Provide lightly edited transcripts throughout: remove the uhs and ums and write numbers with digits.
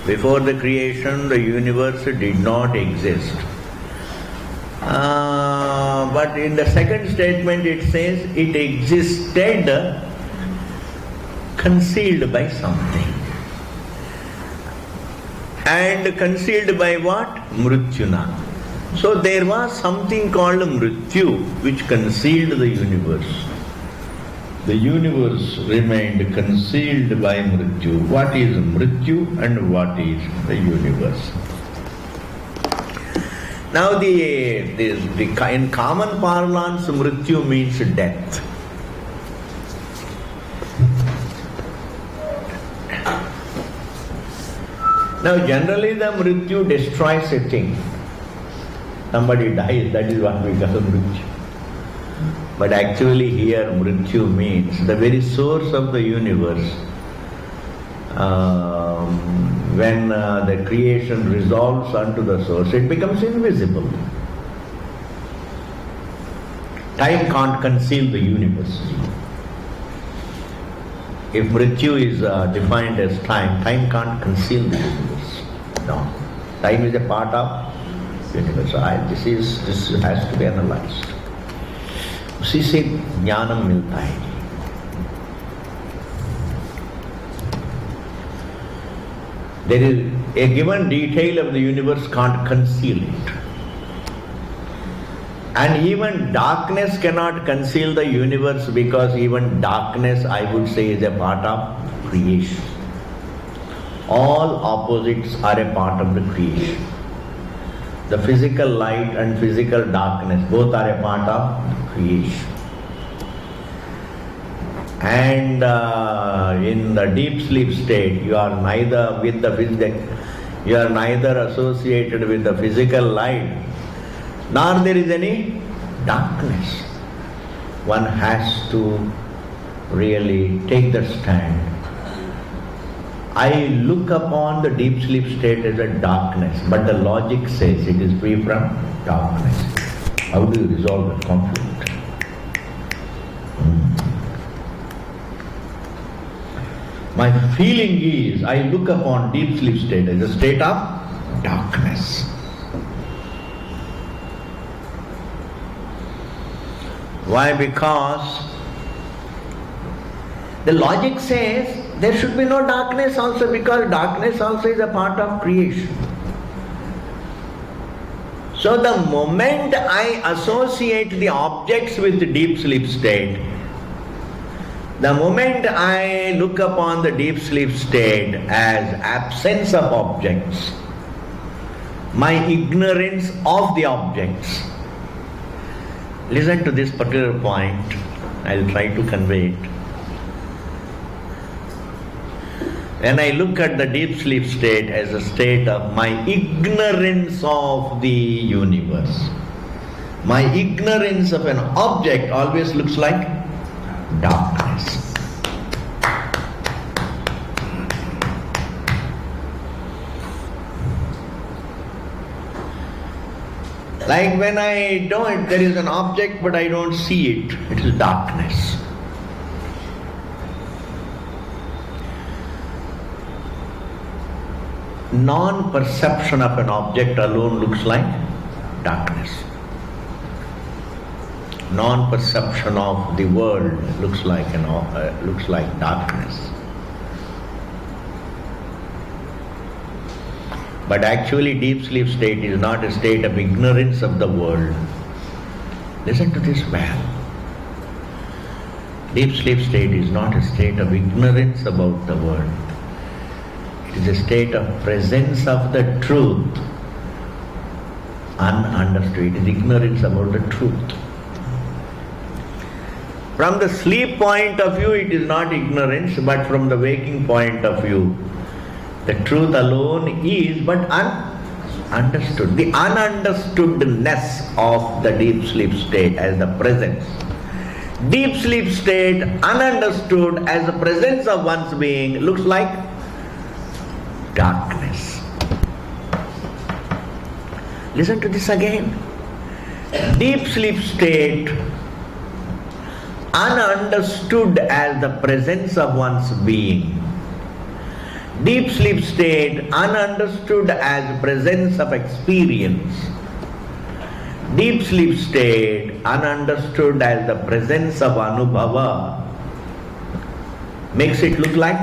Before the creation, the universe did not exist. But in the second statement it says it existed concealed by something. And concealed by what? Mrityuna. So there was something called Mrityu which concealed the universe. The universe remained concealed by Mrityu. What is Mrityu and what is the universe? Now in common parlance, Mrityu means death. Now generally the Mrityu destroys a thing. Somebody dies, that is what we call Mrityu. But actually here Mrityu means the very source of the universe. When the creation resolves unto the source, it becomes invisible. Time can't conceal the universe. If Mrityu is defined as time, time can't conceal the universe. No. Time is a part of the universe. This has to be analyzed. उसी से ज्ञानम मिलता है. There is a given detail of the universe can't conceal it. And even darkness cannot conceal the universe, because even darkness, I would say, is a part of creation. All opposites are a part of the creation. The physical light and physical darkness, both are a part of the creation. And in the deep sleep state, you are neither with the you are neither associated with the physical light, nor there is any darkness. One has to really take the stand. I look upon the deep sleep state as a darkness, but the logic says it is free from darkness. How do you resolve that conflict? My feeling is, I look upon deep sleep state as a state of darkness. Why? Because the logic says there should be no darkness also, because darkness also is a part of creation. So the moment I associate the objects with the deep sleep state, the moment I look upon the deep sleep state as absence of objects, my ignorance of the objects. Listen to this particular point, I'll try to convey it. When I look at the deep sleep state as a state of my ignorance of the universe, my ignorance of an object always looks like darkness. Like when there is an object but I don't see it, it is darkness. Non-perception of an object alone looks like darkness. Non-perception of the world looks like darkness. But actually deep sleep state is not a state of ignorance of the world. Listen to this well. Deep sleep state is not a state of ignorance about the world. It is a state of presence of the truth, ununderstood. It is ignorance about the truth. From the sleep point of view, it is not ignorance, but from the waking point of view, the truth alone is but ununderstood. The ununderstoodness of the deep sleep state as the presence. Deep sleep state, ununderstood as the presence of one's being, looks like darkness. Listen to this again. Deep sleep state, ununderstood as the presence of one's being. Deep sleep state ununderstood as presence of experience. Deep sleep state ununderstood as the presence of anubhava makes it look like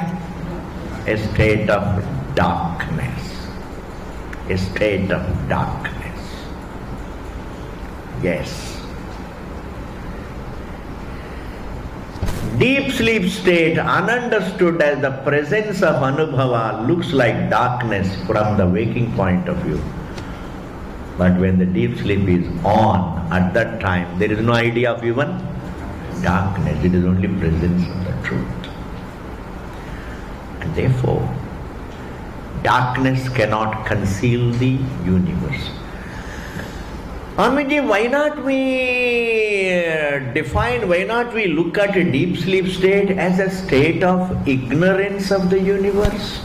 a state of darkness. A state of darkness. Yes. Deep sleep state ununderstood as the presence of anubhava looks like darkness from the waking point of view. But when the deep sleep is on, at that time there is no idea of even darkness. It is only presence of the truth. And therefore, darkness cannot conceal the universe. Amiji, why not we look at a deep sleep state as a state of ignorance of the universe?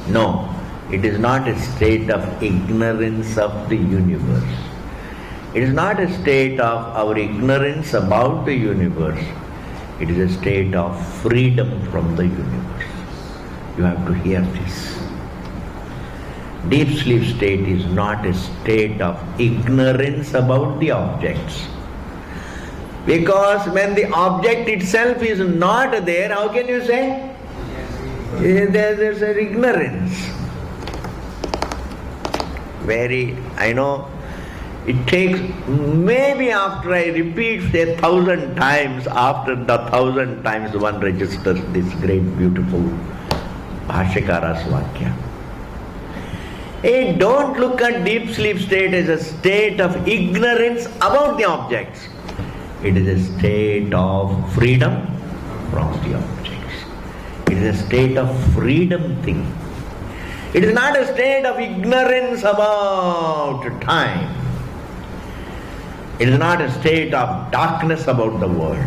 No, it is not a state of ignorance of the universe. It is not a state of our ignorance about the universe. It is a state of freedom from the universe. You have to hear this. Deep sleep state is not a state of ignorance about the objects. Because when the object itself is not there, how can you say? There's an ignorance. I know, it takes, maybe after I repeat 1,000 times, after the 1,000 times one registers this great beautiful Bhashikara's Vakya. Hey, don't look at deep sleep state as a state of ignorance about the objects. It is a state of freedom from the objects. It is a state of freedom thing. It is not a state of ignorance about time. It is not a state of darkness about the world.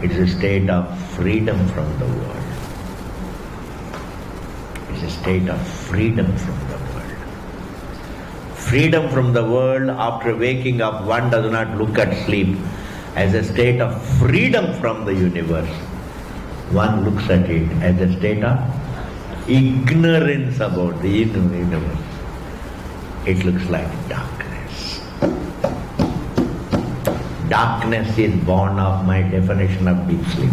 It is a state of freedom from the world. It is a state of freedom from the world. Freedom from the world after waking up, one does not look at sleep as a state of freedom from the universe. One looks at it as a state of ignorance about the universe. It looks like darkness. Darkness is born of my definition of deep sleep.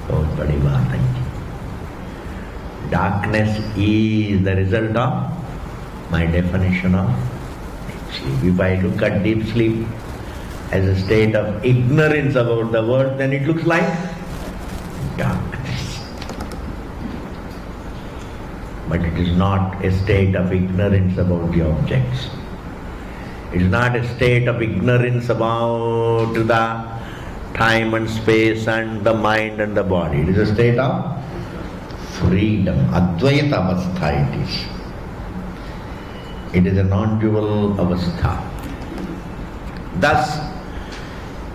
Oh, badi baat hai. Darkness is the result of my definition of deep sleep. If I look at deep sleep as a state of ignorance about the world, then it looks like darkness. But it is not a state of ignorance about the objects. It is not a state of ignorance about the time and space and the mind and the body. It is a state of freedom. Advaita avastha it is. It is a non-dual avastha. Thus,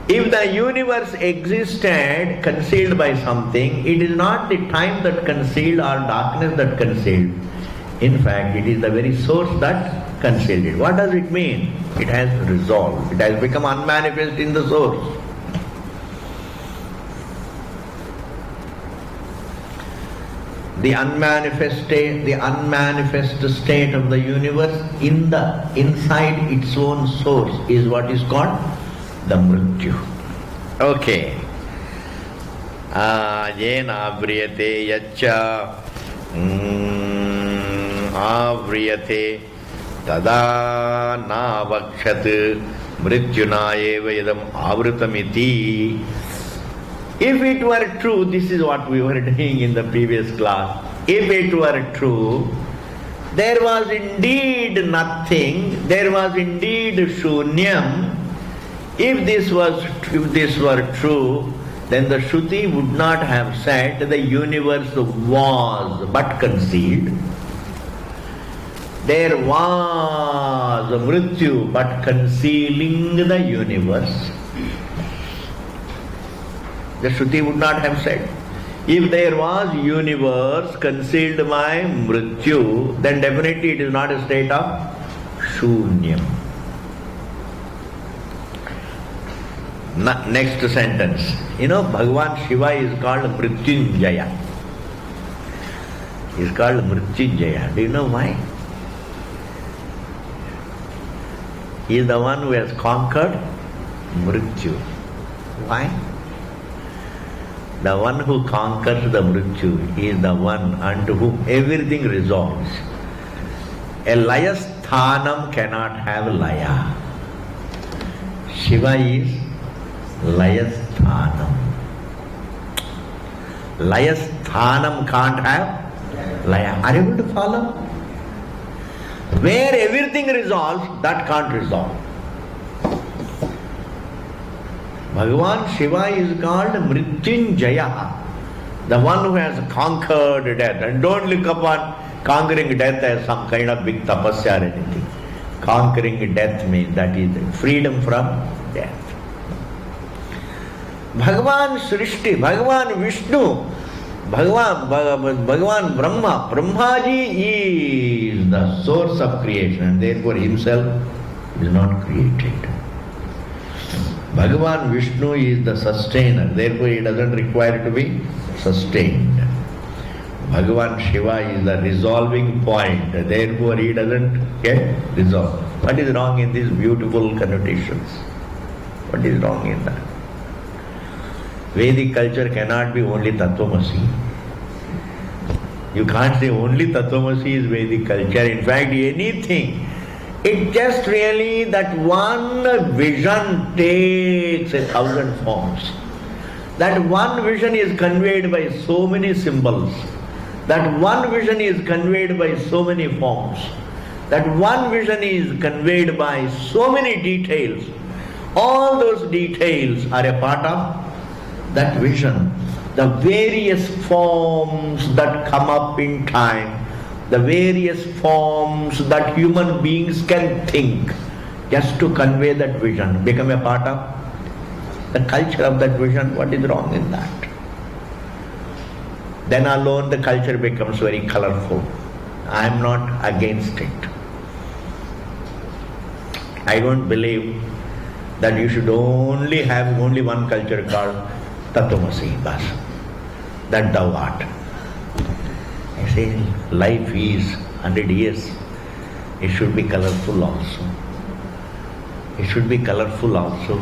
if the universe existed concealed by something, it is not the time that concealed or darkness that concealed. In fact, it is the very source that concealed it. What does it mean? It has resolved. It has become unmanifest in the source. The unmanifest state of the universe inside its own source is what is called the mrityu. Okay. Yena avriyate yaccha avriyate tada navakshat mrityuna eva yadam avritamiti. If it were true, this is what we were doing in the previous class. If it were true, there was indeed nothing, there was indeed shunyam. If this were true, then the Shruti would not have said the universe was but concealed. There was mrityu but concealing the universe. The Shruti would not have said. If there was universe concealed by mrityu, then definitely it is not a state of shunyam. Next sentence. Bhagavan Shiva is called Mrityunjaya. He is called Mrityunjaya. Do you know why? He is the one who has conquered Mrityu. Why? The one who conquers the Mrityu is the one unto whom everything resolves. A Layasthanam cannot have Laya. Shiva is Layasthanam. Layasthanam can't have Laya. Are you able to follow? Where everything resolves, that can't resolve. Bhagavan Shiva is called Mrityunjaya, the one who has conquered death. And don't look upon conquering death as some kind of big tapasya or anything. Conquering death means that is freedom from death. Bhagavan Srishti, Bhagavan Vishnu, Bhagavan Brahma, Brahmaji is the source of creation and therefore himself is not created. Bhagavan Vishnu is the sustainer, therefore he doesn't require to be sustained. Bhagavan Shiva is the resolving point, therefore he doesn't get resolved. What is wrong in these beautiful connotations? What is wrong in that? Vedic culture cannot be only Tattvamasi. You can't say only Tattvamasi is Vedic culture. In fact, anything, it just really that one vision takes 1,000 forms. That one vision is conveyed by so many symbols. That one vision is conveyed by so many forms. That one vision is conveyed by so many details. All those details are a part of that vision. The various forms that come up in time, the various forms that human beings can think just to convey that vision, become a part of the culture of that vision. What is wrong in that? Then alone the culture becomes very colorful. I am not against it. I don't believe that you should only have only one culture called Tattvamasi, bas. That thou art. I say life is 100 years. It should be colorful also. It should be colorful also.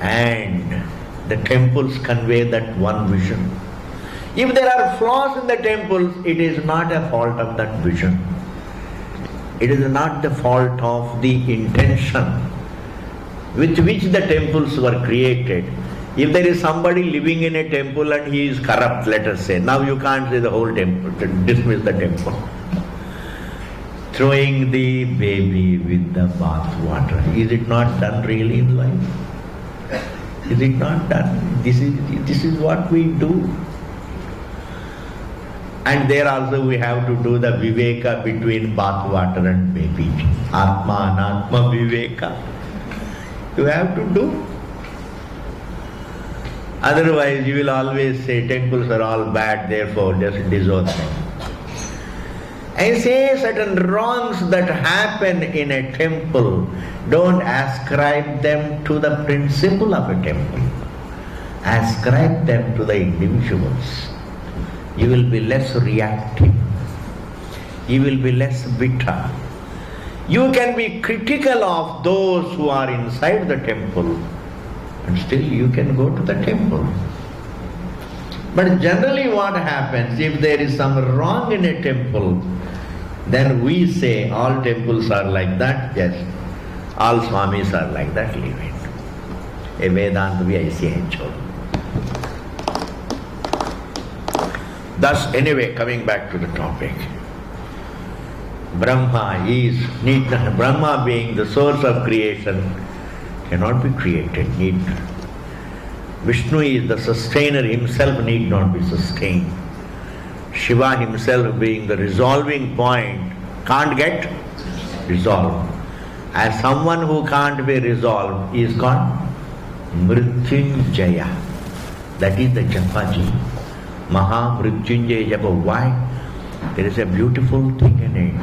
And the temples convey that one vision. If there are flaws in the temples, it is not a fault of that vision. It is not the fault of the intention with which the temples were created. If there is somebody living in a temple and he is corrupt, let us say, now you can't say the whole temple, dismiss the temple. Throwing the baby with the bath water, is it not done really in life? Is it not done? This is what we do. And there also we have to do the viveka between bath water and baby. Atma anatma viveka. You have to do. Otherwise you will always say temples are all bad, therefore just disown them. I say certain wrongs that happen in a temple, don't ascribe them to the principle of a temple. Ascribe them to the individuals. You will be less reactive. You will be less bitter. You can be critical of those who are inside the temple, and still you can go to the temple. But generally what happens, if there is some wrong in a temple, then we say all temples are like that. Yes, all Swamis are like that, leave it. A Vedanta bhi aise hai, chhod. Thus, anyway, coming back to the topic, Brahma being the source of creation, cannot be created, Vishnu is the sustainer, himself need not be sustained. Shiva himself being the resolving point, can't get resolved. As someone who can't be resolved is called Mrityunjaya. That is the Japaji. Maha Mrityunjaya Japa. Why? There is a beautiful thing in it.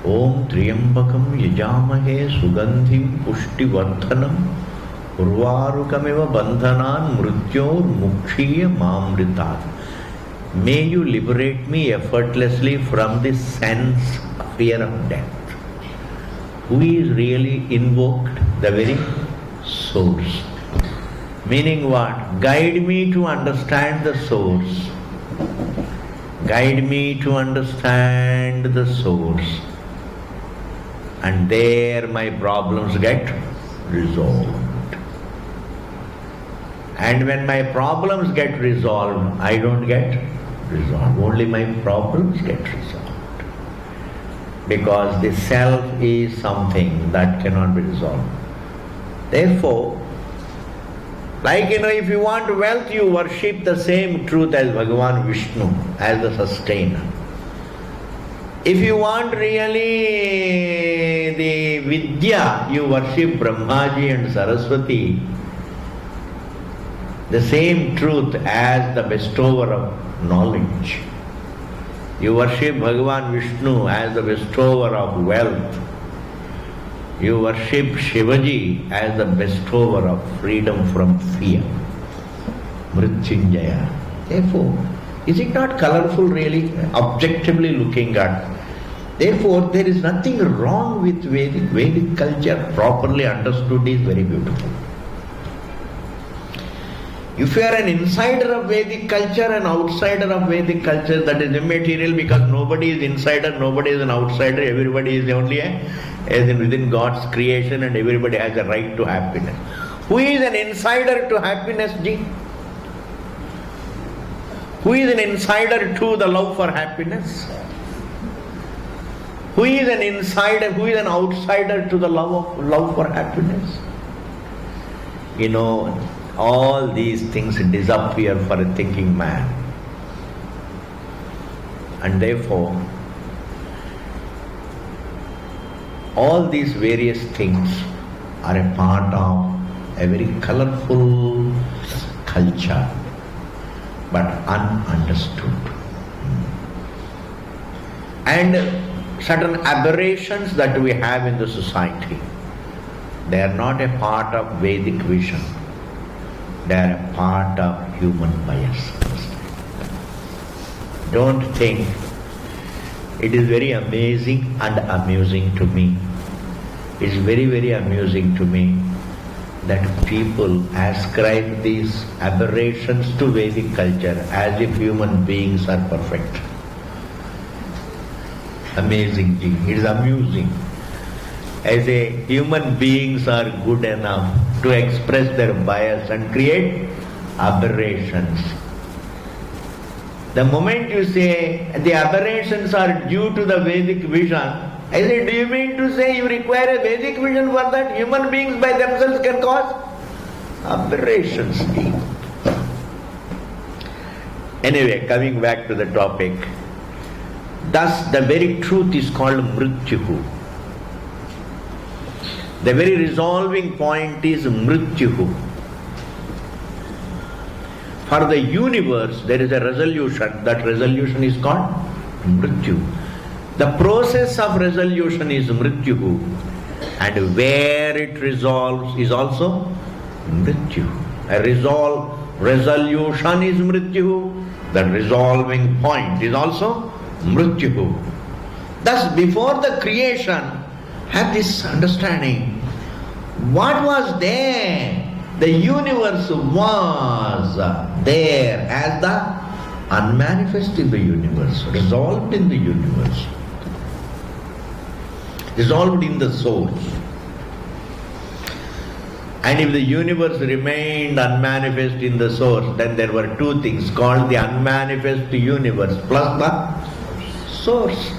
Om Triyambakam Yajamahe Sugandhim Pushti Vardhanam Urvarukamiva Bandhanan Mrityor Mukshiya Mamritat. May you liberate me effortlessly from this sense of fear of death. Who is really invoked? The very source. Meaning what? Guide me to understand the source. Guide me to understand the source. And there my problems get resolved. And when my problems get resolved, I don't get resolved. Only my problems get resolved. Because the self is something that cannot be resolved. Therefore, like if you want wealth, you worship the same truth as Bhagavan Vishnu, as the sustainer. If you want really the Vidya, you worship Brahmaji and Saraswati, the same truth as the bestower of knowledge. You worship Bhagavan Vishnu as the bestower of wealth. You worship Shivaji as the bestower of freedom from fear. Mrityunjaya. Therefore, is it not colorful really, objectively looking at? Therefore, there is nothing wrong with Vedic. Vedic culture, properly understood, is very beautiful. If you are an insider of Vedic culture and outsider of Vedic culture, that is immaterial, because nobody is insider, nobody is an outsider, everybody is only within God's creation, and everybody has a right to happiness. Who is an insider to happiness, Ji? Who is an insider to the love for happiness? Who is an insider, who is an outsider to the love for happiness? All these things disappear for a thinking man. And therefore, all these various things are a part of a very colorful culture, but ununderstood. And certain aberrations that we have in the society, they are not a part of Vedic vision. They are a part of human bias. Don't think. It is very amazing and amusing to me. It is very, very amusing to me that people ascribe these aberrations to Vedic culture as if human beings are perfect. Amazing thing. It is amusing. As a human beings are good enough to express their bias and create aberrations. The moment you say the aberrations are due to the Vedic vision, I say, do you mean to say you require a Vedic vision for that? Human beings by themselves can cause aberrations. Anyway, coming back to the topic, thus the very truth is called Mrityuhu. The very resolving point is Mrityuhu. For the universe, there is a resolution. That resolution is called Mrityu. The process of resolution is Mrityuhu. And where it resolves is also Mrityu. A resolution is Mrityuhu. The resolving point is also Mrityuhu. Thus, before the creation, have this understanding. What was there? The universe was there as the unmanifest in the universe, resolved in the universe, resolved in the source. And if the universe remained unmanifest in the source, then there were two things called the unmanifest universe plus the source.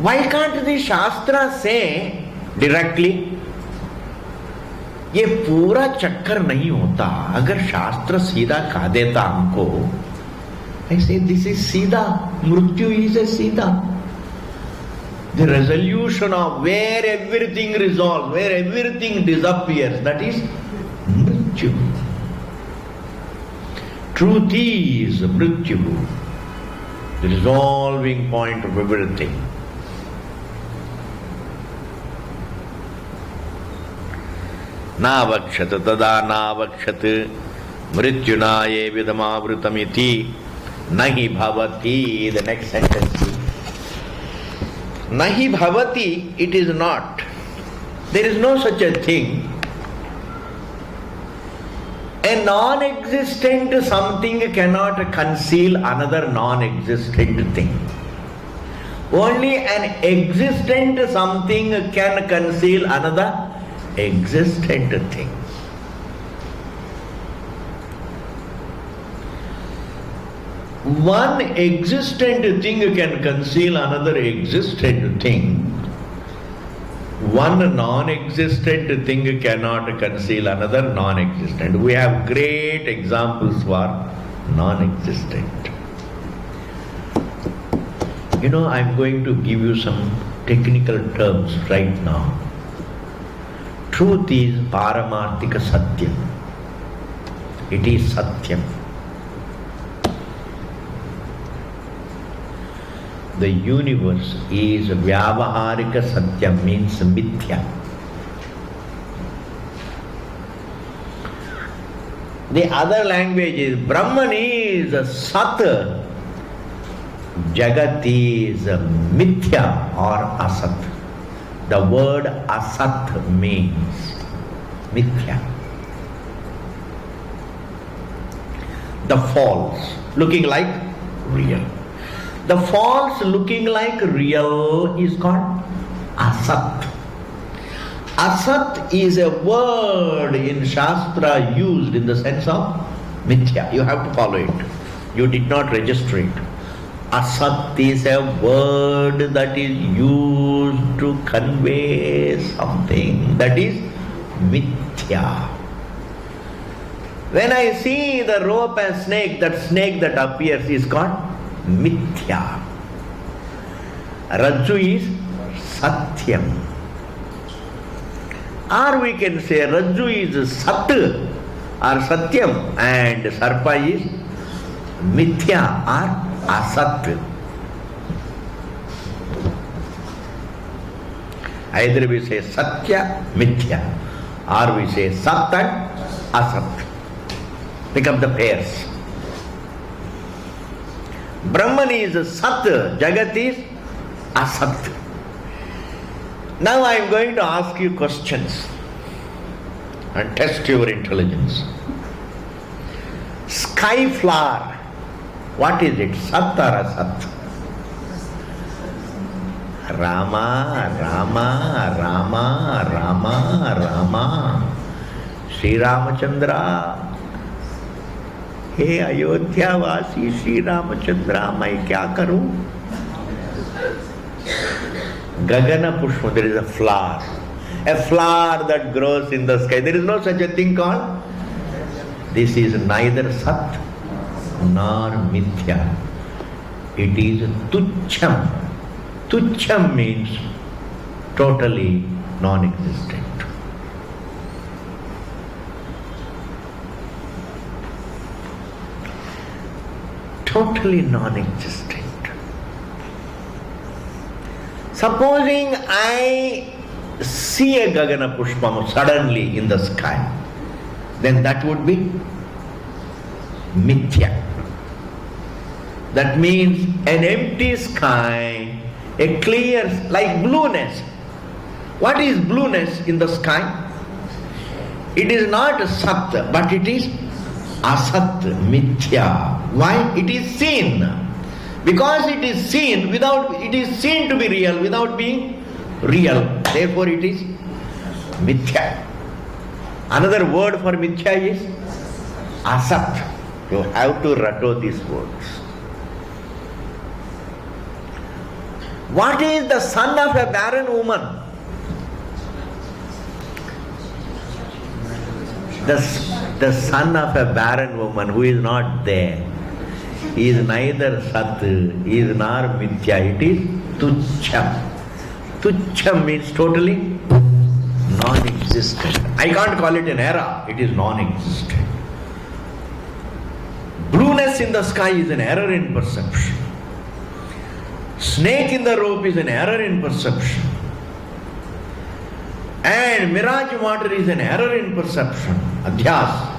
Why can't the Shastra say directly, ये पूरा चक्कर नहीं होता अगर शास्त्र सीधा कहा देता हमको, I say this is सीधा, मृत्यु is a सीधा. The resolution of where everything resolves, where everything disappears, that is mrityu. Truth is mrityu, the resolving point of everything. Navakshat tada navakshat Mrityunaye vidamavrutamiti nahi bhavati. The next sentence. Nahi bhavati, it is not. There is no such a thing. A non-existent something cannot conceal another non-existent thing. Only an existent something can conceal another existent thing. One existent thing can conceal another existent thing. One non-existent thing cannot conceal another non-existent. We have great examples for non-existent. I'm going to give you some technical terms right now. Truth is Paramarthika Satyam. It is Satyam. The universe is Vyavaharika Satyam, means Mithya. The other language is Brahman is Sat, Jagat is Mithya or Asat. The word Asat means Mithya. The false, looking like real. The false looking like real is called Asat. Asat is a word in Shastra used in the sense of Mithya. You have to follow it. You did not register it. Asat is a word that is used to convey something that is Mithya. When I see the rope and snake that appears is called Mithya. Rajju is Satyam. Or we can say Rajju is Sat or Satyam and Sarpa is Mithya or Asat. Either we say Satya, Mithya, or we say Sat and Asat. Pick up the pairs. Brahman is Sat, Jagat is Asat. Now I am going to ask you questions and test your intelligence. Sky flower, what is it? Sat or Asat? Rama, Rama, Rama, Rama, Rama. Sri Ramachandra. हे अयोध्या वासी श्री रामचंद्र मैं क्या करूं? Gagana Pushpa, there is a flower that grows in the sky. There is no such a thing called. This is neither Sat nor Mithya. It is Tucham. Tucham means totally non-existent. Totally non-existent. Supposing I see a Gagana Pushpam suddenly in the sky, then that would be Mithya. That means an empty sky, a clear, like blueness. What is blueness in the sky? It is not Sat, but it is Asat, Mithya. Why? It is seen. Because it is seen it is seen to be real without being real. Therefore it is Mithya. Another word for Mithya is Asat. You have to rattle these words. What is the son of a barren woman? The son of a barren woman who is not there. He is neither Sat, he is nor Mithya. It is Tucham. Tucham means totally non-existent. I can't call it an error. It is non-existent. Blueness in the sky is an error in perception. Snake in the rope is an error in perception. And mirage water is an error in perception. Adhyas.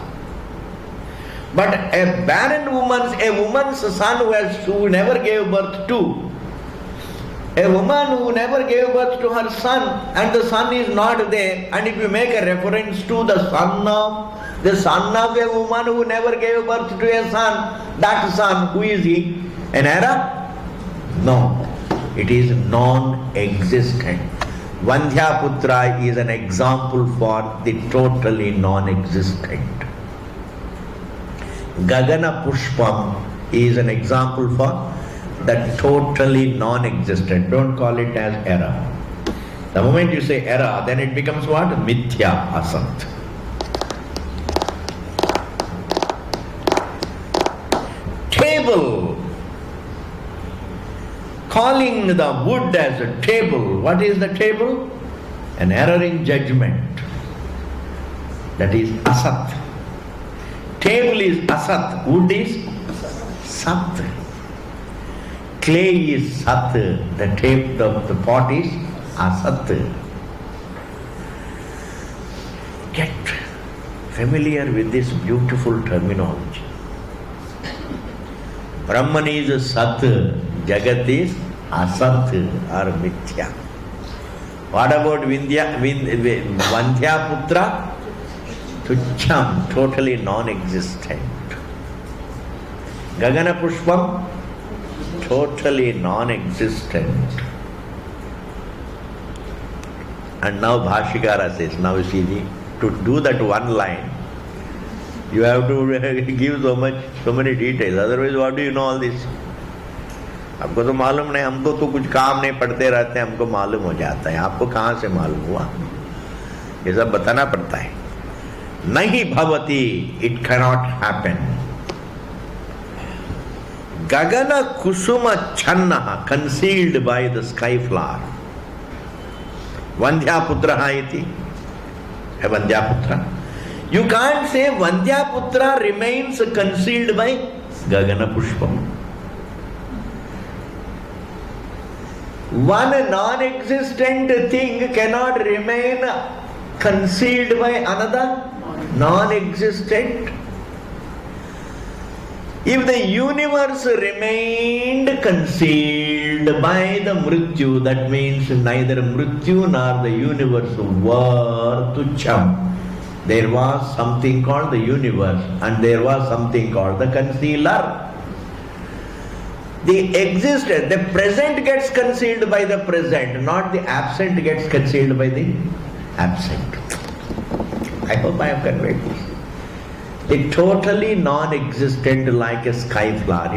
But a barren woman's son who never gave birth to, a woman who never gave birth to her son, and the son is not there, and if you make a reference to the son of a woman who never gave birth to a son, that son, who is he? An error? No, it is non-existent. Vandhyaputra is an example for the totally non-existent. Gagana Pushpam is an example for the totally non-existent. Don't call it as error. The moment you say error, then it becomes what? Mithya, asat. Table. Calling the wood as a table. What is the table? An error in judgment. That is asat. Table is asat, wood is sat. Clay is sat, the pot is asat. Get familiar with this beautiful terminology. Brahman is sat, Jagat is asat or mithya. What about Vandhyaputra? Tucham, totally non-existent. Gagana Pushpam, totally non-existent. And now Bhashikara says, now you see, to do that one line, you have to give so many details. Otherwise, what do you know all this? आपको तो मालूम नहीं, हमको तो कुछ काम नहीं, पढ़ते रहते हैं, हमको मालूम हो जाता है. आपको कहाँ से मालूम हुआ? ये सब बताना पड़ता है. Nahi bhavati, it cannot happen. Gagana kusuma channaha, concealed by the sky flower. Vandhyaputraha iti, a Vandhyaputra. You can't say Vandhyaputra remains concealed by Gagana Pushpam. One non-existent thing cannot remain concealed by another non-existent. If the universe remained concealed by the Mrityu, that means neither Mrityu nor the universe were tucham. There was something called the universe and there was something called the concealer. The present gets concealed by the present, not the absent gets concealed by the absent. I hope I have conveyed this. The totally non-existent like a sky flower.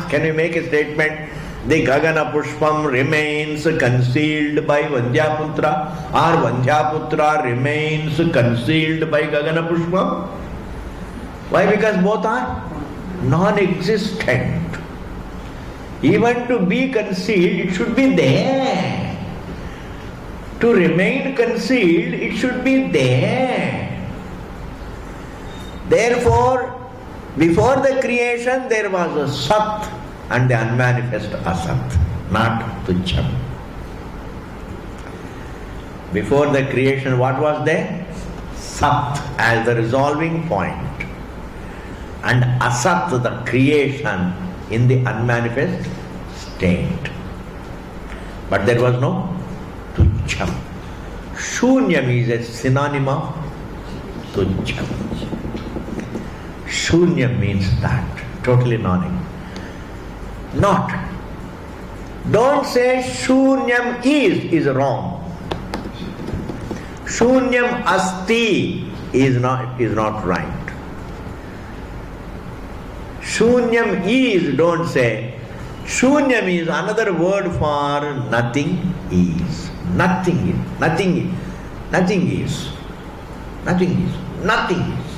Can you make a statement? The Gagana Pushpam remains concealed by Vandhyaputra or Vandhyaputra remains concealed by Gagana Pushpam? Why? Because both are non-existent. Even to be concealed, it should be there. To remain concealed, it should be there. Therefore, before the creation, there was a Sat and the unmanifest Asat, not Tucham. Before the creation, what was there? Sat as the resolving point, and Asat, the creation, in the unmanifest state. But there was no Tucham. Shunyam is a synonym of Tucham. Shunyam means that, totally not. Don't say Shunyam is wrong. Shunyam asti is not right. Shunyam is, don't say. Shunyam is another word for nothing is. Nothing is. Nothing is. Nothing is. Nothing is. Nothing is.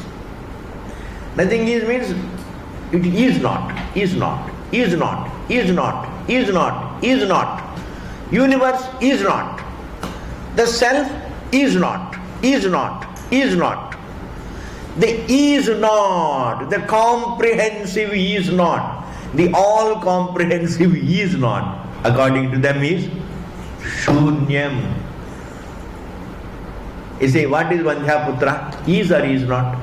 Nothing is means it is not, is not, is not, is not, is not, is not. Universe is not. The self is not, is not, is not. The is not, the comprehensive is not, the all-comprehensive is not, according to them is Shunyam. You say, what is Vandhyaputra? Is or is not?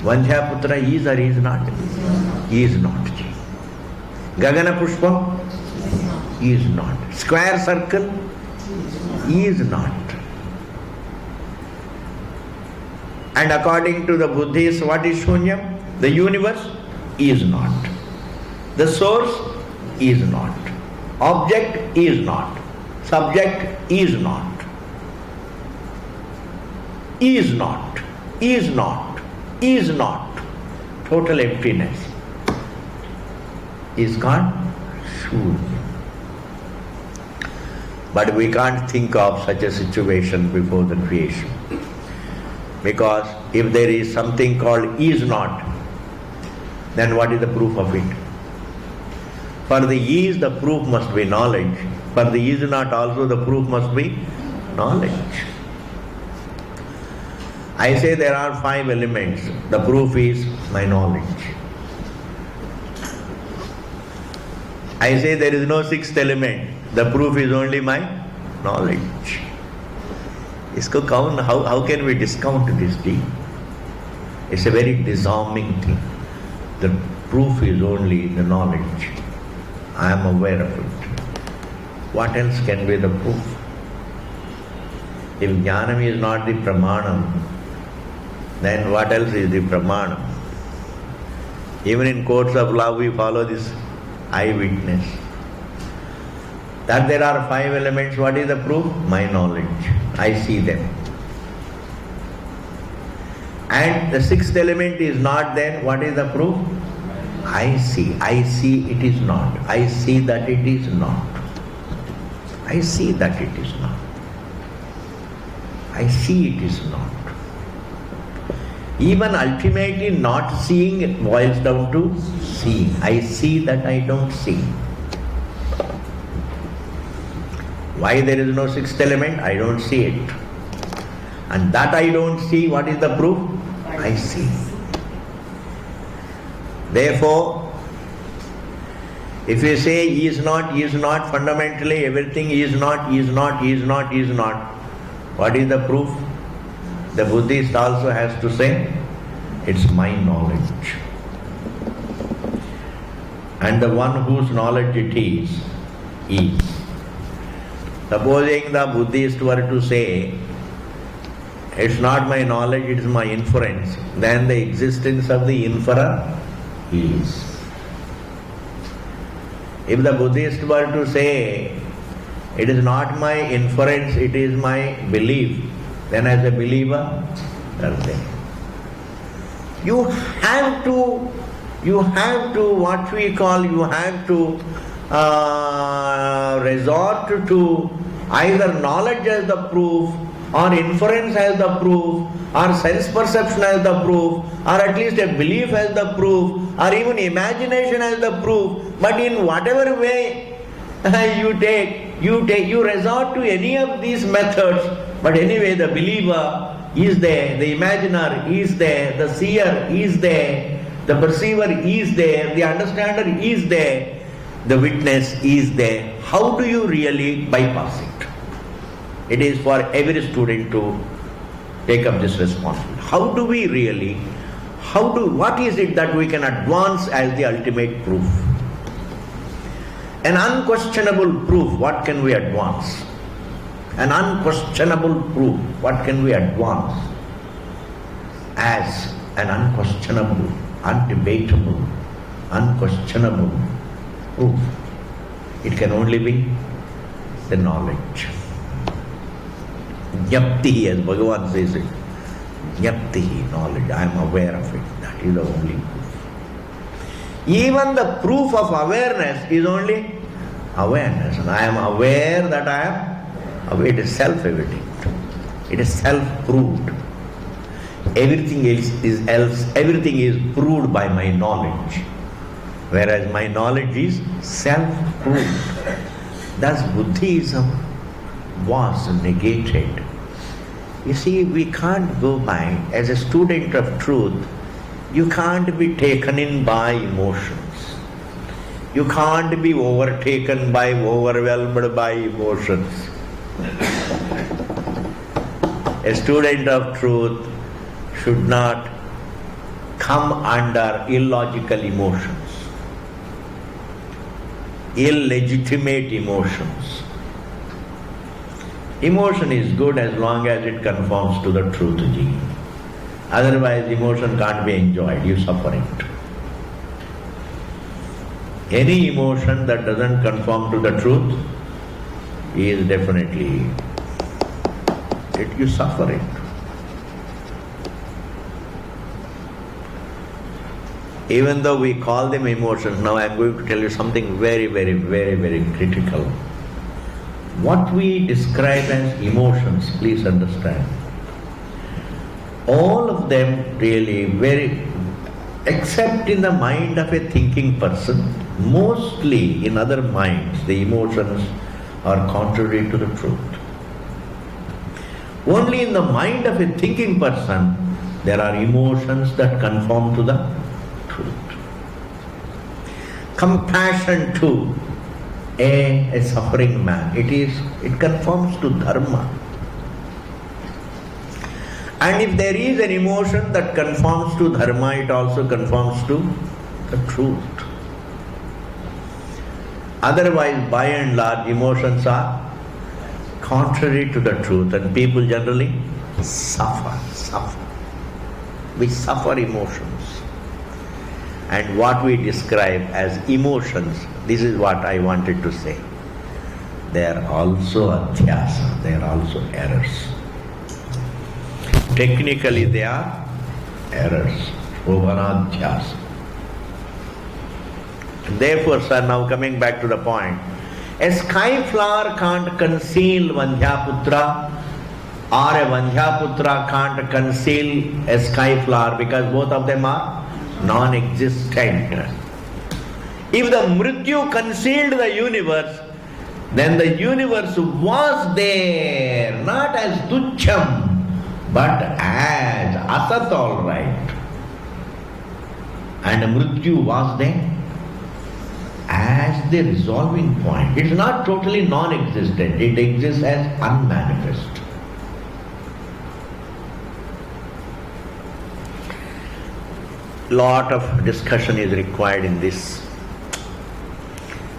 Vanjhaputra is or is not? Is not. Gagana Pushpa? Is not. Square circle? Is not. And according to the Buddhists, what is Shunyam? The universe is not. The source is not. Object is not. Subject is not. Is not. Is not. Is not. Total emptiness is called Shunya. But we can't think of such a situation before the creation. Because if there is something called is not, then what is the proof of it? For the is, the proof must be knowledge. For the is not also, the proof must be knowledge. I say there are 5 elements. The proof is my knowledge. I say there is no 6th element. The proof is only my knowledge. How can we discount this thing? It's a very disarming thing. The proof is only the knowledge. I am aware of it. What else can be the proof? If jnanam is not the pramanam, then what else is the pramanam? Even in courts of law we follow this eyewitness. That there are 5 elements, what is the proof? My knowledge. I see them. And the 6th element is not there, what is the proof? I see. I see it is not. I see that it is not. I see that it is not. I see it is not. Even ultimately not seeing boils down to seeing. I see that I don't see. Why there is no 6th element? I don't see it. And that I don't see, what is the proof? I see. Therefore, if you say is not, fundamentally everything is not. What is the proof? The Buddhist also has to say, it's my knowledge. And the one whose knowledge it is. Supposing the Buddhist were to say, it's not my knowledge, it is my inference, then the existence of the inferer is. If the Buddhist were to say, it is not my inference, it is my belief, then as a believer, that's it. You have to resort to either knowledge as the proof, or inference as the proof, or sense perception as the proof, or at least a belief as the proof, or even imagination as the proof. But in whatever way you resort to any of these methods, but anyway the believer is there, the imaginer is there, the seer is there, the perceiver is there, the understander is there, the witness is there. How do you really bypass it? It is for every student to take up this responsibility. How do we really, what is it that we can advance as the ultimate proof? An unquestionable proof, what can we advance? An unquestionable proof, what can we advance as an unquestionable, undebatable, unquestionable proof? It can only be the knowledge. Jnapti, as Bhagavan says it. Jnapti, knowledge. I am aware of it. That is the only proof. Even the proof of awareness is only awareness. And I am aware that I am aware. It is self-evident. It is self-proved. Everything is proved by my knowledge. Whereas my knowledge is self-proved. Thus Buddhism was negated. You see, we can't go by, as a student of truth, you can't be taken in by emotions. You can't be overwhelmed by emotions. A student of truth should not come under illogical emotions, illegitimate emotions. Emotion is good as long as it conforms to the truth, ji. Otherwise, emotion can't be enjoyed, you suffer it. Any emotion that doesn't conform to the truth is definitely, you suffer it. Even though we call them emotions, now I am going to tell you something very, very, very, very critical. What we describe as emotions, please understand, all of them really except in the mind of a thinking person, mostly in other minds, the emotions are contrary to the truth. Only in the mind of a thinking person, there are emotions that conform to the truth. Compassion to a suffering man, it conforms to dharma. And if there is an emotion that conforms to dharma, it also conforms to the truth. Otherwise, by and large, emotions are contrary to the truth, and people generally suffer. We suffer emotions. And what we describe as emotions, this is what I wanted to say. They are also adhyasa, they are also errors. Technically they are errors, shobhanadhyasa. Therefore, sir, now coming back to the point, a sky flower can't conceal Vandhyaputra, or a Vandhyaputra can't conceal a sky flower, because both of them are non-existent. If the Mrityu concealed the universe, then the universe was there, not as Tucham, but as Asat, all right. And Mrityu was there as the resolving point. It is not totally non-existent, it exists as unmanifest. Lot of discussion is required in this.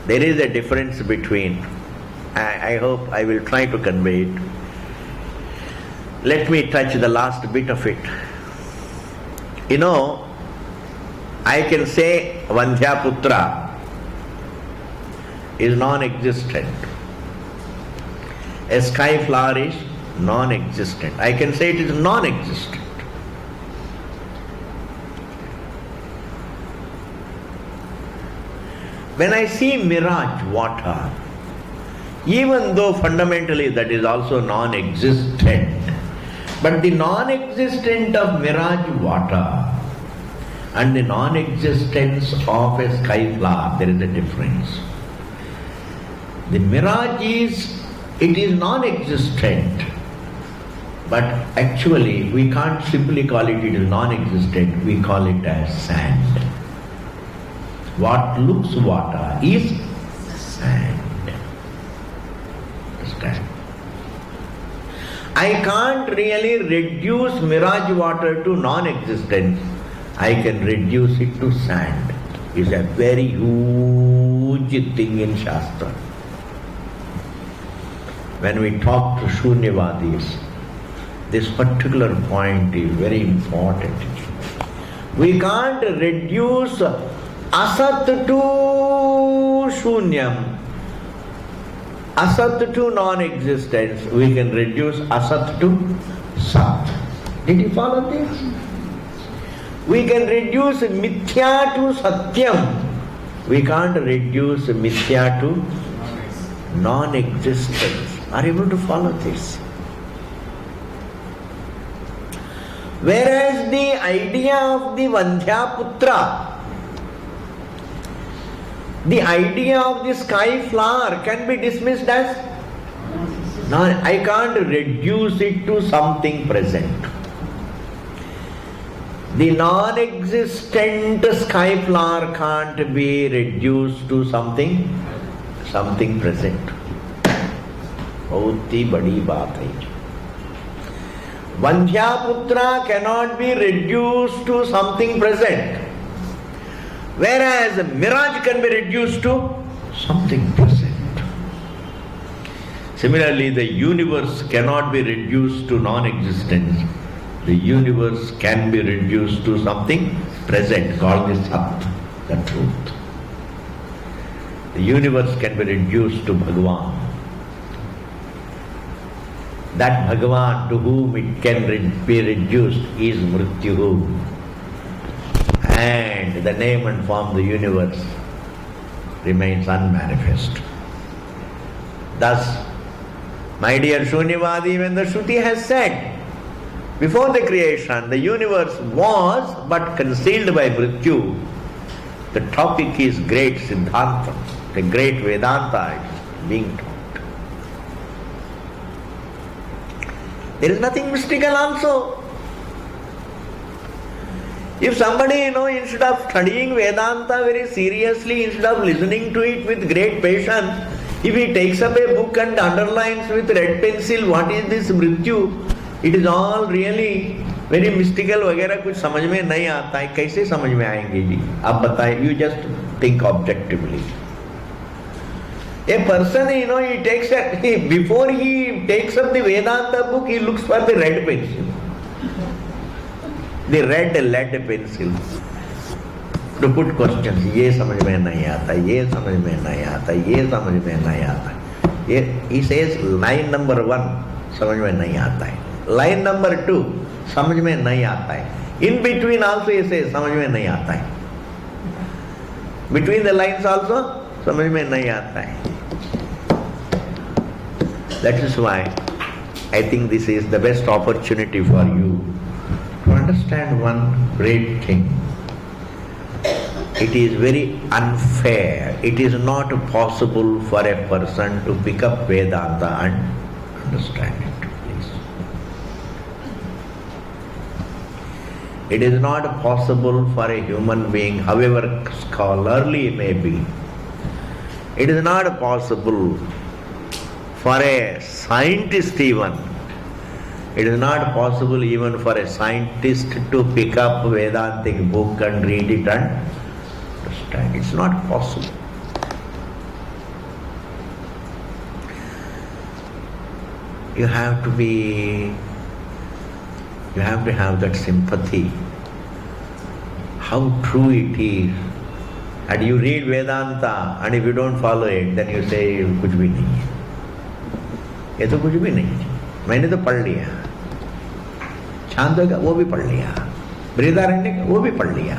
There is a difference between, I hope I will try to convey it. Let me touch the last bit of it. You know, I can say Vandhyaputra is non-existent. A sky flower is non-existent. I can say it is non-existent. When I see mirage water, even though fundamentally that is also non-existent, but the non-existence of mirage water and the non-existence of a sky flower, there is a difference. The mirage it is non-existent, but actually we can't simply call it is non-existent, we call it as sand. What looks water is sand. Understand? I can't really reduce mirage water to non-existence. I can reduce it to sand. It's a very huge thing in Shastra. When we talk to Shunyavadis, this particular point is very important. We can't reduce Asat to Shunyam, Asat to non-existence. We can reduce Asat to Sat. Did you follow this? We can reduce Mithya to Satyam. We can't reduce Mithya to non-existence. Are you able to follow this? Whereas the idea of the Vandhyaputra, the idea of the sky flower can be dismissed as I can't reduce it to something present. The non-existent sky flower can't be reduced to something present. बहुत ही बड़ी बात है. Vandhyaputra cannot be reduced to something present, whereas a mirage can be reduced to something present. Similarly, the universe cannot be reduced to non-existence. The universe can be reduced to something present. Call this up the truth. The universe can be reduced to Bhagavan. That Bhagavan to whom it can be reduced is Mrityu. And the name and form of the universe remains unmanifest. Thus, my dear Shunyavadi, when the Shruti has said, before the creation, the universe was but concealed by Mrityu, the topic is great Siddhanta, the great Vedanta is being taught. There is nothing mystical also. If somebody, instead of studying Vedanta very seriously, instead of listening to it with great patience, if he takes up a book and underlines with red pencil, what is this Mrityu? It is all really very mystical वगैरह कुछ समझ में नहीं आता है. कैसे समझ में आएंगे जी? आप बताएं. You just think objectively. A person, he takes before he takes up the Vedanta book, he looks for the red pencil. The red lead pencil. To put questions. ये समझ में नहीं आता, ये समझ में नहीं आता, ये समझ में नहीं आता. He says line number 1 समझ में नहीं आता है. Line number 2 समझ में नहीं आता है. In between also he says समझ में नहीं आता है. Between the lines also समझ में नहीं आता है. That is why I think this is the best opportunity for you to understand one great thing. It is very unfair. It is not possible for a person to pick up Vedanta and understand it. Please. It is not possible for a human being, however scholarly he may be. It is not possible for a scientist even. It is not possible even for a scientist to pick up Vedantic book and read it and understand. It's not possible. You have to have that sympathy. How true it is. And you read Vedanta and if you don't follow it, then you say, कुछ भी नहीं है. ये तो कुछ भी नहीं है. मैंने तो पढ़ लिया. छांदोग्य का वो भी पढ़ लिया. बृहदारण्यक का वो भी पढ़ लिया.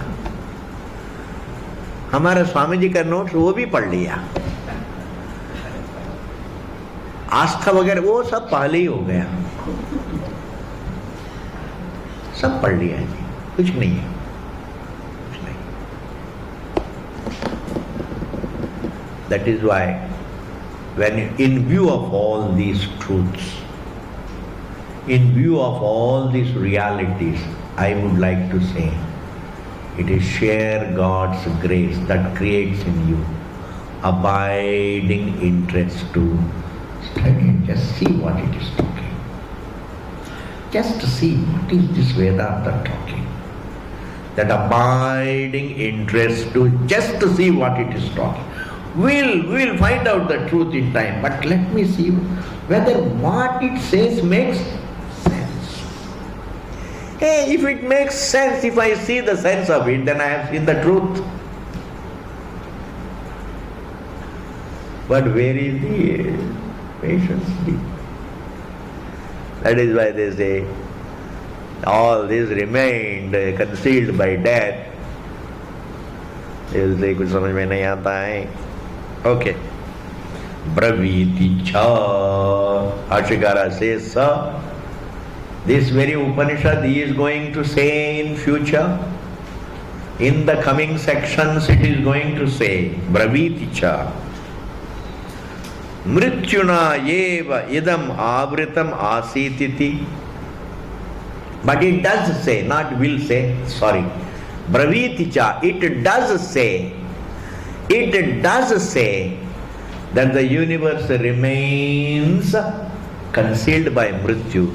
हमारे स्वामी जी का नोट्स वो भी पढ़ लिया. आस्था वगैरह वो सब पहले ही हो गया. सब पढ़ लिया है. कुछ नहीं है. That is why, when in view of all these truths, in view of all these realities, I would like to say, it is sheer God's grace that creates in you abiding interest to study. Just see what it is talking. Just see what is this Vedanta talking. That abiding interest to just to see what it is talking. We'll find out the truth in time, but let me see whether what it says makes sense. Hey, if it makes sense, if I see the sense of it, then I have seen the truth. But where is the patience? That is why they say, all this remained concealed by death. They will say, कुछ समझ में नहीं आता है. Okay. Braviti cha. Ashikara says, sir, this very Upanishad he is going to say in future. In the coming sections it is going to say, Braviti cha. Mrityuna yeva idam avritam asititi. But it does say, not will say, sorry. Braviti cha, it does say that the universe remains concealed by Mrityu.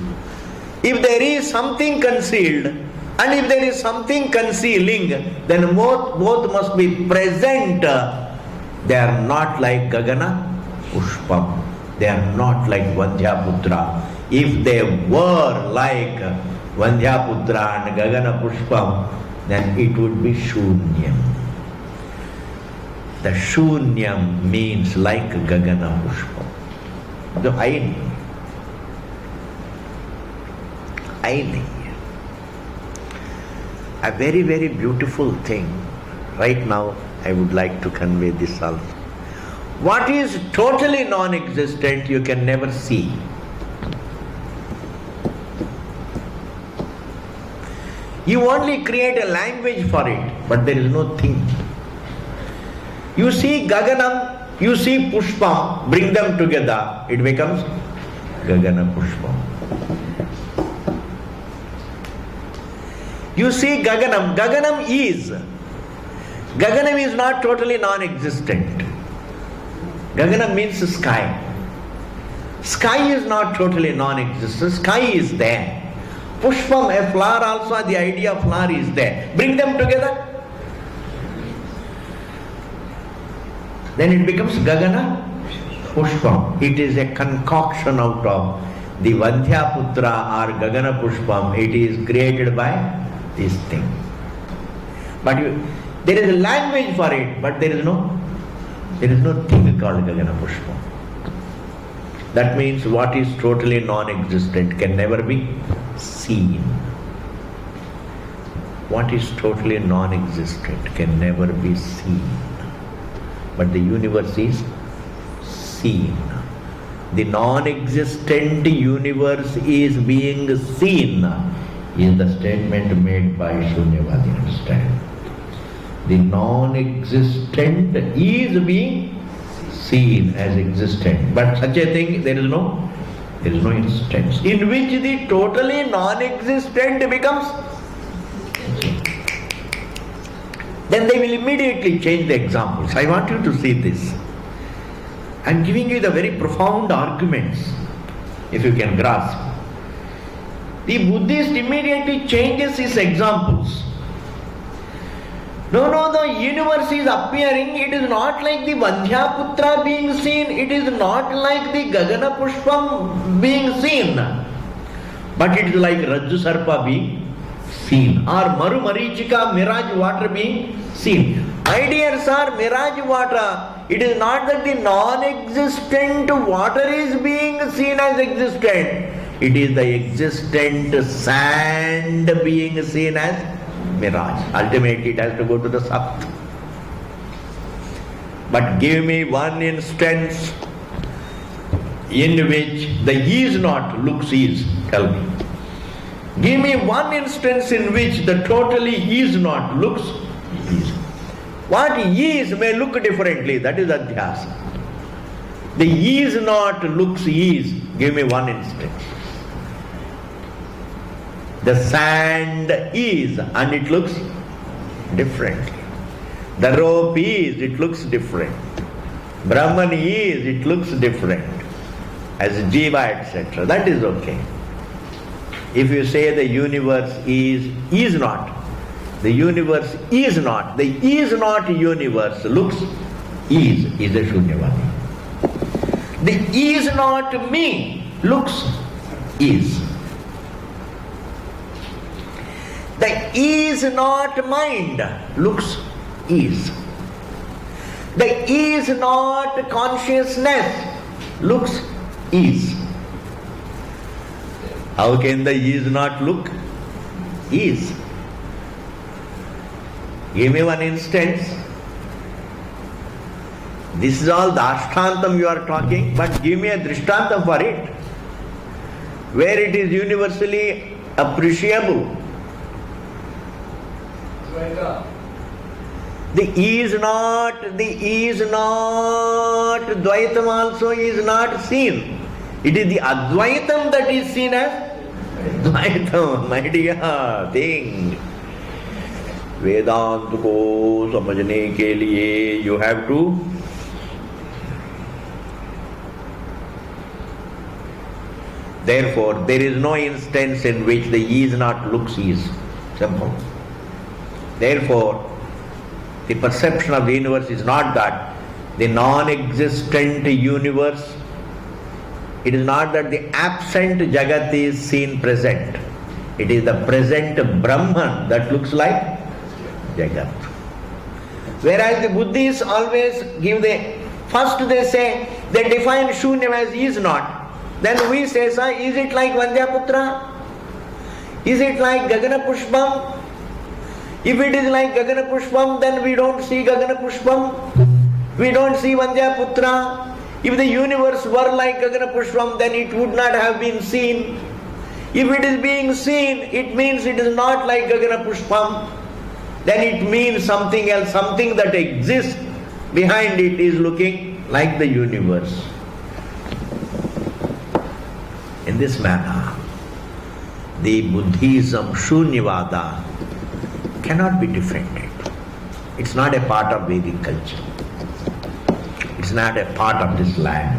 If there is something concealed and if there is something concealing, then both must be present. They are not like Gagana Pushpam. They are not like Vandhyaputra. If they were like Vandhyaputra and Gagana Pushpam, then it would be Shunyam. The Shunyam means like Gagana Pushpam. The I a very, very beautiful thing. Right now, I would like to convey this also. What is totally non-existent, you can never see. You only create a language for it, but there is no thing. You see Gaganam, you see Pushpam, bring them together, it becomes Gagana Pushpam. You see Gaganam, Gaganam is not totally non-existent. Gaganam means sky. Sky is not totally non-existent, sky is there. Pushpam, a flower also, the idea of flower is there. Bring them together, then it becomes Gagana Pushpam. It is a concoction out of the Vandhyaputra or Gagana Pushpam. It is created by this thing. But there is a language for it, but there is no thing called Gagana Pushpam. That means what is totally non-existent can never be seen. What is totally non-existent can never be seen. But the universe is seen. The non-existent universe is being seen, is the statement made by Shunyavadi. Understand? The non-existent is being seen as existent. But such a thing, there is no instance in which the totally non-existent becomes. Then they will immediately change the examples. I want you to see this. I am giving you the very profound arguments, if you can grasp. The Buddhist immediately changes his examples. No, the universe is appearing. It is not like the Vandhyaputra being seen. It is not like the Gagana Pushpam being seen. But it is like Rajju Sarpa being seen. Or Maru Marichika, mirage water being seen. My dear sir, mirage water, it is not that the non-existent water is being seen as existent. It is the existent sand being seen as mirage. Ultimately it has to go to the Sat. But give me one instance in which the is not looks is. Tell me. Give me one instance in which the totally is not looks is. What is may look differently, that is adhyasa. The is not looks is. Give me one instance. The sand is and it looks differently. The rope is, it looks different. Brahman is, it looks different. As Jiva, etc. That is okay. If you say the universe is not, the universe is not, the is not universe looks is a Shunyavadi. The is not me looks is. The is not mind looks is. The is not consciousness looks is. How can the is not look is? Give me one instance. This is all the Ashtantam you are talking, but give me a Drishtantam for it, where it is universally appreciable. The is not, Dvaitam also is not seen. It is the Advaitam that is seen as Dvaitam, my dear thing. वेदांत को समझने के लिए you have to Therefore, there is no instance in which the is not looks is. Somehow. Therefore, the perception of the universe is not that the non-existent universe, it is not that the absent Jagat is seen present. It is the present Brahman that looks like Jagat. Whereas the Buddhists always give first they say, they define Shunyam as is not. Then we say, sir, is it like Vandhyaputra? Is it like Gagana Pushpam? If it is like Gagana Pushpam, then we don't see Gagana Pushpam. We don't see Vandhyaputra. If the universe were like Gagana Pushpam, then it would not have been seen. If it is being seen, it means it is not like Gagana Pushpam. Then it means something else, something that exists behind it is looking like the universe. In this manner, the Buddhism Shunyavada cannot be defended. It's not a part of Vedic culture. It's not a part of this land.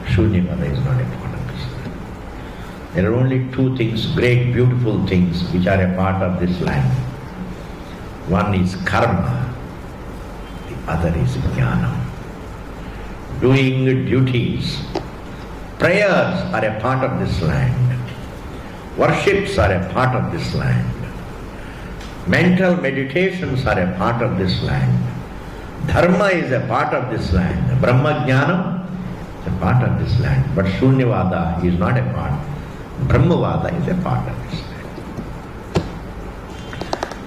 Shunyavada is not a part of this land. There are only two things, great beautiful things, which are a part of this land. One is karma, the other is jnana. Doing duties. Prayers are a part of this land. Worships are a part of this land. Mental meditations are a part of this land. Dharma is a part of this land. Brahma Jnanam is a part of this land. But Shunyavada is not a part. Brahmavada is a part of this land.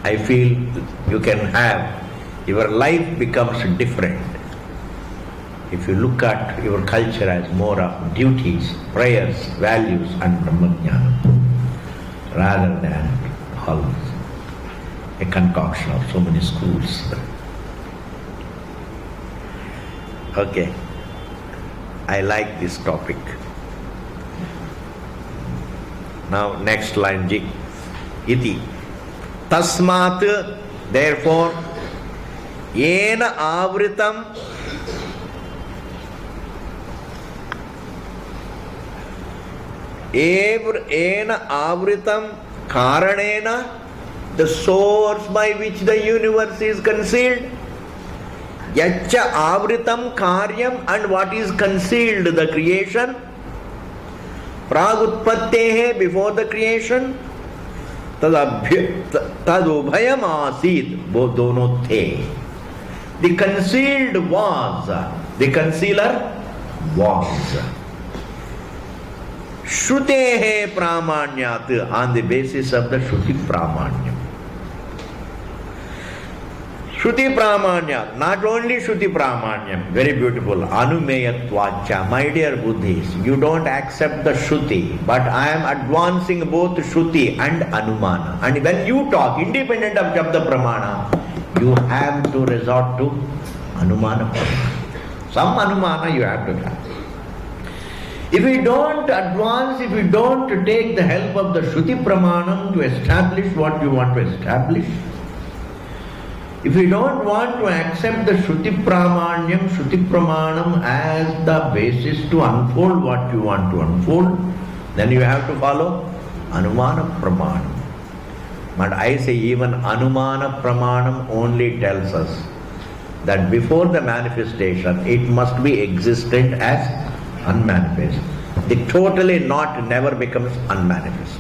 I feel you can have, your life becomes different if you look at your culture as more of duties, prayers, values and Brahmajnana rather than all a concoction of so many schools. Okay, I like this topic. Now next line, Ji. Iti. Tasmat, therefore, yena avritam ena avritam karanena, the source by which the universe is concealed. Yacha avritam karyam, and what is concealed, the creation. Pragutpattehe, before the creation. Tadubhayam asid, both dono the. The concealed was, the concealer was. Shrutehe pramanyat, on the basis of the Shruti pramanyam. Shruti pramanyat, not only Shruti pramanyam, very beautiful, anumeyatvacha. My dear Buddhists, you don't accept the Shruti, but I am advancing both Shruti and Anumana. And when you talk, independent of Shabda Pramana, you have to resort to Anumana Pramana. Some Anumana you have to have. If we don't advance, if we don't take the help of the Shruti Pramanam to establish what you want to establish, if we don't want to accept the Shruti Pramanyam, Shruti Pramanam as the basis to unfold what you want to unfold, then you have to follow Anumana Pramanam. But I say even Anumana Pramanam only tells us that before the manifestation, it must be existent as unmanifest. The totally not never becomes unmanifest.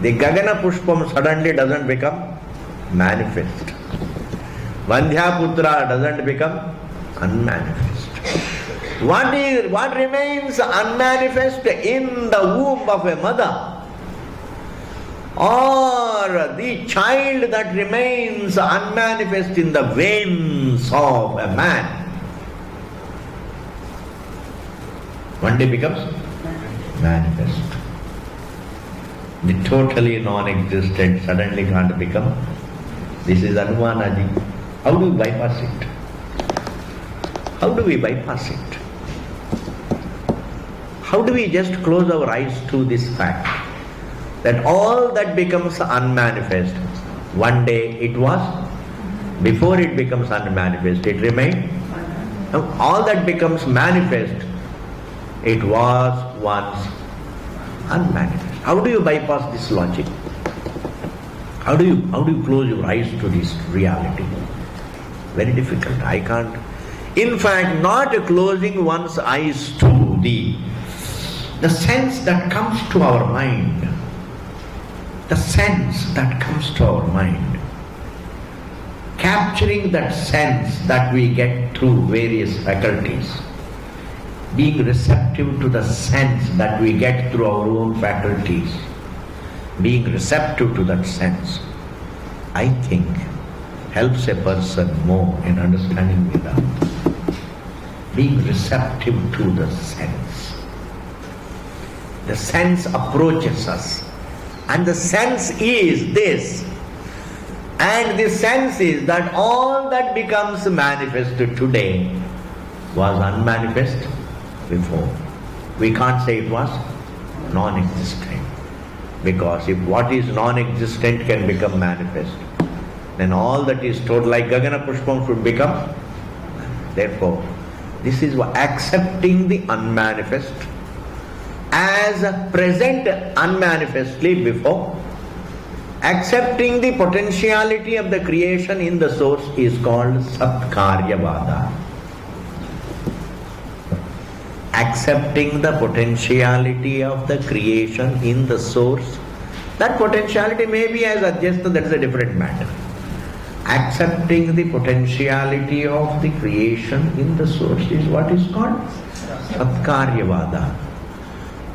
The Gagana Pushpam suddenly doesn't become manifest. Vandhyaputra doesn't become unmanifest. What remains unmanifest in the womb of a mother, or the child that remains unmanifest in the veins of a man, one day becomes manifest. The totally non-existent suddenly can't become. This is Anumanaji. How do we bypass it? How do we bypass it? How do we just close our eyes to this fact that all that becomes unmanifest, one day it was, before it becomes unmanifest, it remained all that becomes manifest, it was once unmanifest. How do you bypass this logic? How do you close your eyes to this reality? Very difficult. I can't. In fact, not closing one's eyes to the sense that comes to our mind. The sense that comes to our mind. Capturing that sense that we get through various faculties. Being receptive to the sense that we get through our own faculties. Being receptive to that sense, I think, helps a person more in understanding Vedanta. Being receptive to the sense. The sense approaches us. And the sense is this. And the sense is that all that becomes manifested today was unmanifest before. We can't say it was non-existent. Because if what is non-existent can become manifest, then all that is total, like Gagana Pushpam, should become. Therefore, this is accepting the unmanifest as present unmanifestly before. Accepting the potentiality of the creation in the source is called Satkaryavada. Accepting the potentiality of the creation in the source. That potentiality may be as adjusted, that is a different matter. Accepting the potentiality of the creation in the source is what is called Satkaryavada.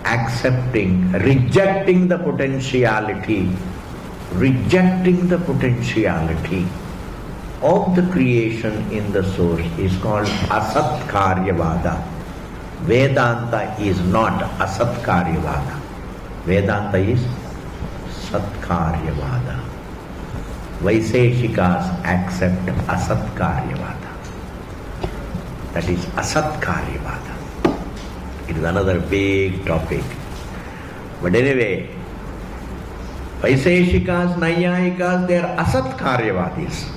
Accepting, rejecting the potentiality of the creation in the source is called Asatkaryavada. Vedanta is not Asatkaryavada. Vedanta is Satkaryavada. Vaiseshikas accept Asatkaryavada. That is Asatkaryavada. It is another big topic. But anyway, Vaiseshikas, Nayayikas, they are Asatkaryavadis.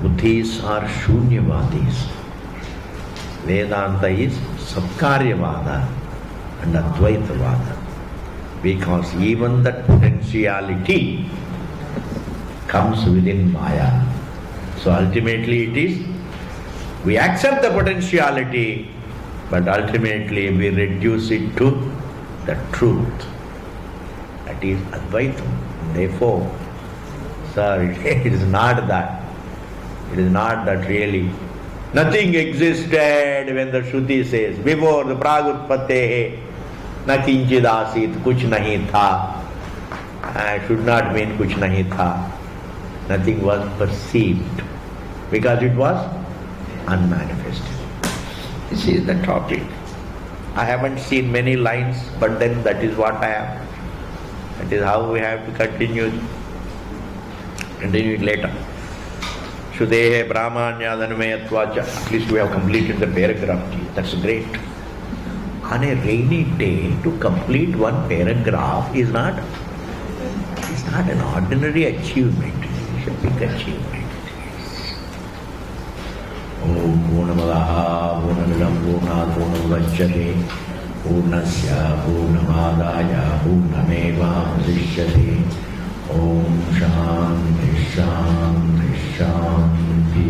Buddhis are Shunyavadis. Vedanta is Satkaryavada and Advaitavada. Because even that potentiality comes within Maya. So ultimately it is, we accept the potentiality, but ultimately we reduce it to the truth. That is Advaitam. Therefore, sir, it is not that. It is not that really. Nothing existed when the Shruti says, before the Pragutpatehe, na kinchid asit, kuch nahi tha. Should not mean kuch nahi tha. Nothing was perceived because it was unmanifested. This is the topic. I haven't seen many lines, but then that is what I have. That is how we have to continue it later. Shudehe Brahmanya Dhanumeyatvacha. At least we have completed the paragraph. That's great. On a rainy day, to complete one paragraph is not an ordinary achievement. It's a big achievement. Om Purnamadaha Purnamidam Purnat Purnamudachyate Purnasya Purnamadaya Purnameva Vasishyate. Om Shanti Shanti Shanti.